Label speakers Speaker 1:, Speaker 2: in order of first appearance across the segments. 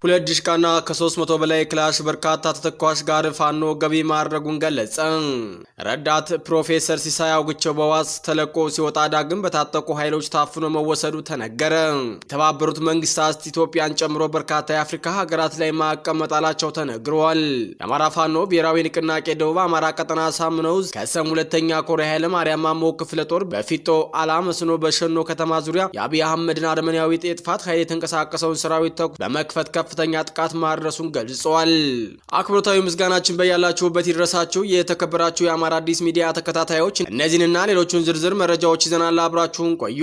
Speaker 1: ሁለት ዲሽቃና ከ300 በላይ ክላሽ በርካታ ተተኳሽ ጋር ፋኖ ገቢ ማድረጉን ገለጸ። ረዳት ፕሮፌሰር ሲሳይ አውግቸው በዋስ ተለቆ ሲወጣ ዳግም በታጠቁ ኃይሎች ታፍኖ መወሰዱ ተነገረ። የተባበሩት መንግስታት ኢትዮጵያን ጨምሮ በርካታ የአፍሪካ ሀገራት ላይ ማዕቀብ መጣላቸው ተነግሯል። የአማራ ፋኖ ብሔራዊ ንቅናቄ ደቡብ አማራ ቀጠና ሳምነው ከሰም ሁለተኛ ኮር ኃይለ ማርያም ማሞ ክፍለ ጦር በፊቶ አላመስኖ በሸኖ ከተማ ዙሪያ የአብይ አህመድን አርመኒያዊ የጥፋት ኃይል የተንቀሳቀሰውን ሰራዊት በመክፈት ከፍተኛ ጥቃት ማድረሱን ገልጸዋል። አክብሮታዊ ምስጋናችን በያላችሁበት ይድረሳችሁ የተከበራችሁ የአማራ አዲስ ሚዲያ ተከታታዮች፣ እነዚህንና ሌሎችን ዝርዝር መረጃዎች ይዘናል። አብራችሁን ቆዩ።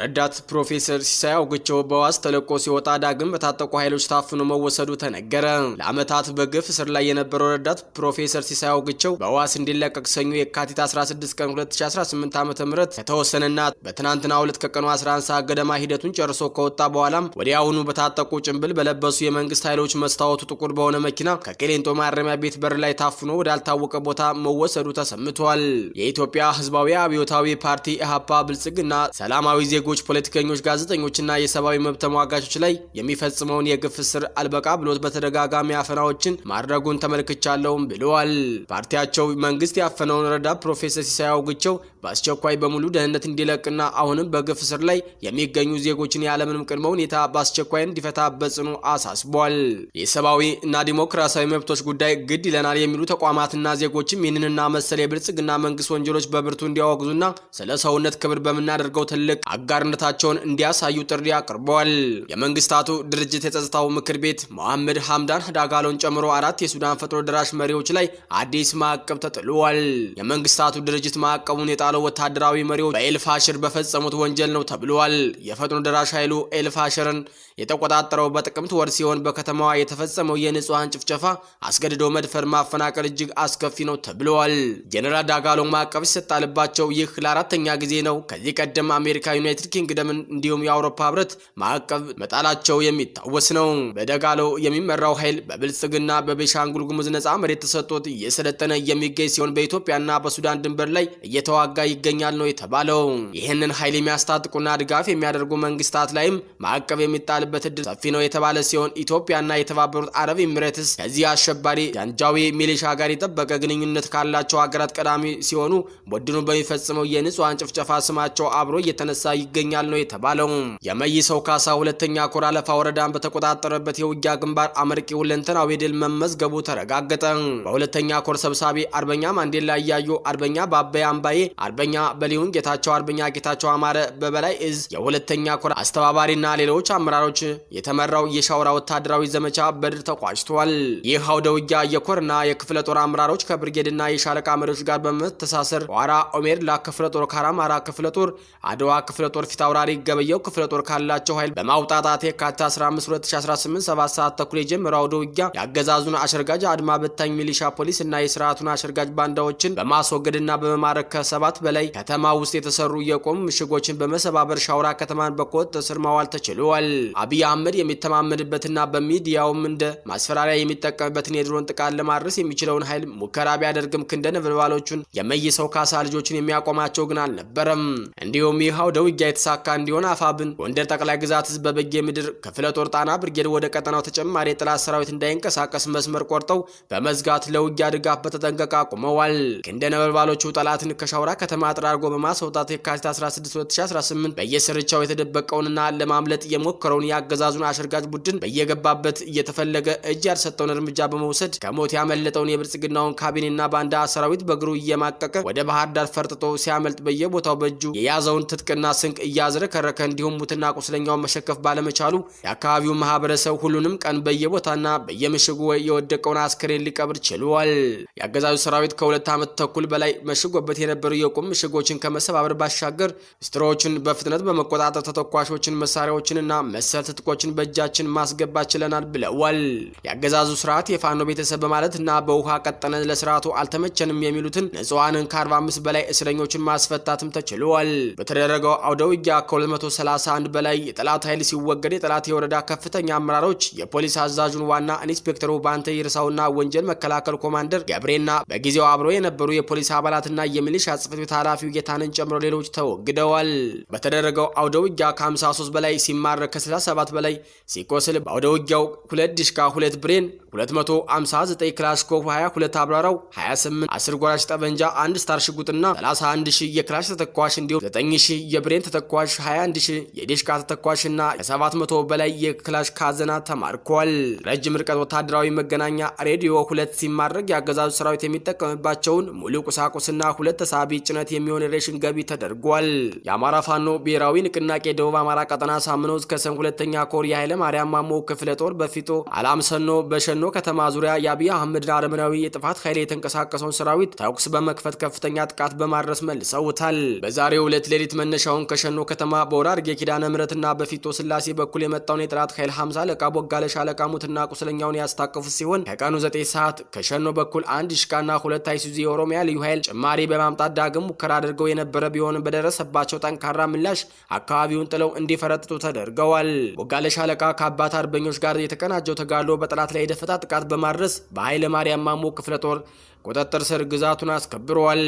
Speaker 1: ረዳት ፕሮፌሰር ሲሳይ አውግቸው በዋስ ተለቆ ሲወጣ ዳግም በታጠቁ ኃይሎች ታፍኖ መወሰዱ ተነገረ። ለዓመታት በግፍ እስር ላይ የነበረው ረዳት ፕሮፌሰር ሲሳይ አውግቸው በዋስ እንዲለቀቅ ሰኞ የካቲት 16 ቀን 2018 ዓ.ም ከተወሰነና በትናንትናው ዕለት ከቀኑ 11 ሰዓት ገደማ ሂደቱን ጨርሶ ከወጣ በኋላም ወዲያውኑ በታጠቁ ጭንብል በለበሱ የመንግስት ኃይሎች መስታወቱ ጥቁር በሆነ መኪና ከቄሌንጦ ማረሚያ ቤት በር ላይ ታፍኖ ወዳልታወቀ ቦታ መወሰዱ ተሰምቷል። የኢትዮጵያ ህዝባዊ አብዮታዊ ፓርቲ ኢህአፓ ብልጽግና ሰላማዊ ዜጎች፣ ፖለቲከኞች፣ ጋዜጠኞችና የሰብአዊ መብት ተሟጋቾች ላይ የሚፈጽመውን የግፍ እስር አልበቃ ብሎት በተደጋጋሚ አፈናዎችን ማድረጉን ተመልክቻለሁም ብለዋል። ፓርቲያቸው መንግስት ያፈነውን ረዳት ፕሮፌሰር ሲሳይ አውግቸው በአስቸኳይ በሙሉ ደህንነት እንዲለቅና አሁንም በግፍ እስር ላይ የሚገኙ ዜጎችን ያለምንም ቅድመ ሁኔታ በአስቸኳይ እንዲፈታ በጽኑ አሳስቧል። የሰብአዊ እና ዲሞክራሲያዊ መብቶች ጉዳይ ግድ ይለናል የሚሉ ተቋማትና ዜጎችም ይህንንና መሰል የብልጽግና መንግስት ወንጀሎች በብርቱ እንዲያወግዙና ስለ ሰውነት ክብር በመናደርገው ትልቅ አጋርነታቸውን እንዲያሳዩ ጥሪ አቅርበዋል። የመንግስታቱ ድርጅት የጸጥታው ምክር ቤት መሐመድ ሐምዳን ዳጋሎን ጨምሮ 4 የሱዳን ፈጥኖ ደራሽ መሪዎች ላይ አዲስ ማዕቀብ ተጥሏል። የመንግስታቱ ድርጅት ማዕቀቡን የጣለው ወታደራዊ መሪዎች በኤልፋሽር በፈጸሙት ወንጀል ነው ተብሏል። የፈጥኖ ደራሽ ኃይሉ ኤልፋሽርን የተቆጣጠረው በጥቅምት ወር ሲሆን በከተማዋ የተፈጸመው የንጹሃን ጭፍጨፋ፣ አስገድዶ መድፈር፣ ማፈናቀል እጅግ አስከፊ ነው ተብሏል። ጀነራል ዳጋሎ ማዕቀብ ሲጣልባቸው ይህ ለአራተኛ ጊዜ ነው። ከዚህ ቀደም አሜሪካ፣ ዩናይትድ ኪንግደም እንዲሁም የአውሮፓ ህብረት ማዕቀብ መጣላቸው የሚታወስ ነው። በዳጋሎ የሚመራው ኃይል በብልጽግና በቤሻንጉል ጉሙዝ ነጻ መሬት ተሰጥቶት እየሰለጠነ የሚገኝ ሲሆን በኢትዮጵያና በሱዳን ድንበር ላይ እየተዋጋ ይገኛል ነው የተባለው። ይህንን ኃይል የሚያስታጥቁና ድጋፍ የሚያደርጉ መንግስታት ላይም ማዕቀብ የሚጣልበት እድል ሰፊ ነው የተባለ ሲሆን ኢትዮጵያና የተባበሩት አረብ ኤሚሬትስ ከዚህ አሸባሪ ጃንጃዊ ሚሊሻ ጋር የጠበቀ ግንኙነት ካላቸው ሀገራት ቀዳሚ ሲሆኑ ቡድኑ በሚፈጽመው የንጹሃን ጭፍጨፋ ስማቸው አብሮ እየተነሳ ይገኛል ነው የተባለው። የመይሰው ካሳ ሁለተኛ ኮር አለፋ ወረዳን በተቆጣጠረበት የውጊያ ግንባር አመርቂ ሁለንተናዊ ድል መመዝገቡ ተረጋገጠ። በሁለተኛ ኮር ሰብሳቢ አርበኛ ማንዴላ እያዩ፣ አርበኛ ባባይ አምባዬ፣ አርበኛ በሊሁን ጌታቸው፣ አርበኛ ጌታቸው አማረ በበላይ እዝ የሁለተኛ ኮር አስተባባሪና ሌሎች አመራሮች የተመራው የሻውራ ወታደራዊ ዘመቻ በድል ተቋጭቷል። ይህ አውደ ውጊያ የኮርና የክፍለ ጦር አመራሮች ከብርጌድና የሻለቃ መሪዎች ጋር በመተሳሰር ዋራ ኦሜርላ ክፍለ ጦር፣ ካራማራ ክፍለ ጦር፣ አድዋ ክፍለ ጦር ፊት አውራሪ ገበየው ክፍለ ጦር ካላቸው ኃይል በማውጣጣት የካቲት 15 2018 7 ሰዓት ተኩል የጀመረው አውደ ውጊያ ያገዛዙን አሸርጋጅ አድማ በታኝ ሚሊሻ ፖሊስ እና የስርዓቱን አሸርጋጅ ባንዳዎችን በማስወገድና በመማረክ ከ7 በላይ ከተማ ውስጥ የተሰሩ የቆሙ ምሽጎችን በመሰባበር ሻውራ ከተማን በቁጥጥር ስር ማዋል ተችሏል። አብይ አህመድ የሚተማመንበትና በሚዲያውም እንደ ማስፈራሪያ የሚጠቀምበትን የድሮን ጥቃት ለማድረስ የሚችለውን ኃይል ሙከራ ቢያደርግም ክንደ ነበልባሎቹን የመይሰው ካሳ ልጆችን የሚያቆማቸው ግን አልነበረም። እንዲሁም ይህ አውደ ውጊያ የተሳካ እንዲሆን አፋብን ጎንደር ጠቅላይ ግዛት ህዝብ በበጌ ምድር ክፍለ ጦር ጣና ብርጌድ ወደ ቀጠናው ተጨማሪ የጠላት ሰራዊት እንዳይንቀሳቀስ መስመር ቆርጠው በመዝጋት ለውጊያ ድጋፍ በተጠንቀቅ አቁመዋል። ክንደ ነበልባሎቹ ጠላትን ከሻውራ ከተማ አጥራርጎ በማስወጣት የካቲት 16 2018 በየስርቻው የተደበቀውንና ለማምለጥ የሞከረውን ያገዛዙን አሸርጋጅ ቡድን በየገባበት እየተፈለገ እጅ ያልሰጠውን እርምጃ በመውሰድ ከሞት ያመለጠውን የብልጽግናውን ካቢኔና ባንዳ ሰራዊት በእግሩ እየማቀቀ ወደ ባህር ዳር ፈርጥጦ ሲያመልጥ በየቦታው በእጁ የያዘውን ትጥቅና ስንቅ እያዝረከረከ እንዲሁም ሙትና ቁስለኛውን መሸከፍ ባለመቻሉ የአካባቢው ማህበረሰብ ሁሉንም ቀን በየቦታና በየምሽጉ የወደቀውን አስከሬን ሊቀብር ችሏል። የአገዛዙ ሰራዊት ከ2 ዓመት ተኩል በላይ መሽጎበት የነበሩ የቁም ምሽጎችን ከመሰባበር ባሻገር ስትሮችን በፍጥነት በመቆጣጠር ተተኳሾችን፣ መሳሪያዎችንና መሰል ትጥቆችን በእጃችን ማስገባት ችለናል ብለዋል። የአገዛዙ ስርዓት የፋኖ ቤተሰብ በማለትና በውሃ ቀጠነ ለስርዓቱ አልተመቸንም የሚሉትን ንጹሃንን ከ45 በላይ እስረኞችን ማስፈታትም ተችሏል። በተደረገው አውደ ውጊያ ከ231 በላይ የጠላት ኃይል ሲወገድ የጠላት የወረዳ ከፍተኛ አመራሮች፣ የፖሊስ አዛዡን ዋና ኢንስፔክተሩ ባንተ ይርሳውና ወንጀል መከላከል ኮማንደር ገብሬና በጊዜው አብሮ የነበሩ የፖሊስ አባላትና የሚሊሻ ጽሕፈት ቤት ኃላፊው ጌታንን ጨምሮ ሌሎች ተወግደዋል። በተደረገው አውደ ውጊያ ከ53 በላይ ሲማረክ ከ67 በላይ ሲቆስል በአውደ ውጊያው 2 ዲሽቃ 2 ብሬን 259 ክላሽኮቭ 22 አብራራው 28 10 ጎራሽ ጠበንጃ 1 ስታር ሽጉጥና 31000 የክላሽ ተተኳሽ እንዲሁም 9000 የብሬን ተተኳሽ 21000 የዲሽቃ ተተኳሽና ከ700 በላይ የክላሽ ካዘና ተማርኳል። ረጅም ርቀት ወታደራዊ መገናኛ ሬዲዮ 2 ሲማረግ ያገዛዙ ሰራዊት የሚጠቀምባቸውን ሙሉ ቁሳቁስና 2 ተሳቢ ጭነት የሚሆን ሬሽን ገቢ ተደርጓል። የአማራ ፋኖ ብሔራዊ ንቅናቄ ደቡብ አማራ ቀጠና ሳምነው ከሰም 2ኛ ኮር የኃይለ ማርያም ማሞ ክፍለ ጦር በፊቶ አላምሰኖ በሸኖ ከተማ ዙሪያ የአብይ አህመድ አረመናዊ የጥፋት ኃይል የተንቀሳቀሰውን ሰራዊት ተኩስ በመክፈት ከፍተኛ ጥቃት በማድረስ መልሰውታል። በዛሬው ዕለት ሌሊት መነሻውን ከሸኖ ከተማ በወራርጌ ኪዳነ ምሕረትና በፊቶ ስላሴ በኩል የመጣውን የጠላት ኃይል 50 አለቃ ቦጋለ ሻለቃ ሙትና ቁስለኛውን ያስታቀፉ ሲሆን ከቀኑ 9 ሰዓት ከሸኖ በኩል 1 ዲሽቃና 2 አይሱዚ የኦሮሚያ ልዩ ኃይል ጭማሪ በማምጣት ዳግም ሙከራ አድርገው የነበረ ቢሆንም በደረሰባቸው ጠንካራ ምላሽ አካባቢውን ጥለው እንዲፈረጥጡ ተደርገዋል። ቦጋለ ሻለቃ ከአባት አርበኞች ጋር የተቀናጀው ተጋድሎ በጠላት ላይ የደፈጣ ጥቃት በማድረስ በኃይለ ማርያም ማሞ ክፍለ ጦር ቁጥጥር ስር ግዛቱን አስከብረዋል።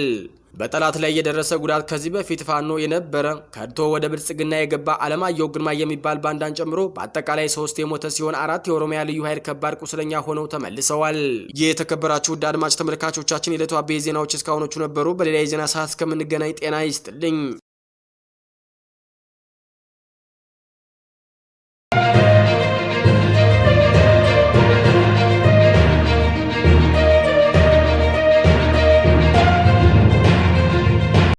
Speaker 1: በጠላት ላይ የደረሰ ጉዳት ከዚህ በፊት ፋኖ የነበረ ከድቶ ወደ ብልጽግና የገባ አለማየሁ ግርማ የሚባል ባንዳን ጨምሮ በአጠቃላይ 3 የሞተ ሲሆን 4 የኦሮሚያ ልዩ ኃይል ከባድ ቁስለኛ ሆነው ተመልሰዋል። የተከበራችሁ ውድ አድማጭ ተመልካቾቻችን የዕለቱ አበይት ዜናዎች እስካሁኖቹ ነበሩ። በሌላ የዜና ሰዓት እስከምንገናኝ ጤና ይስጥልኝ።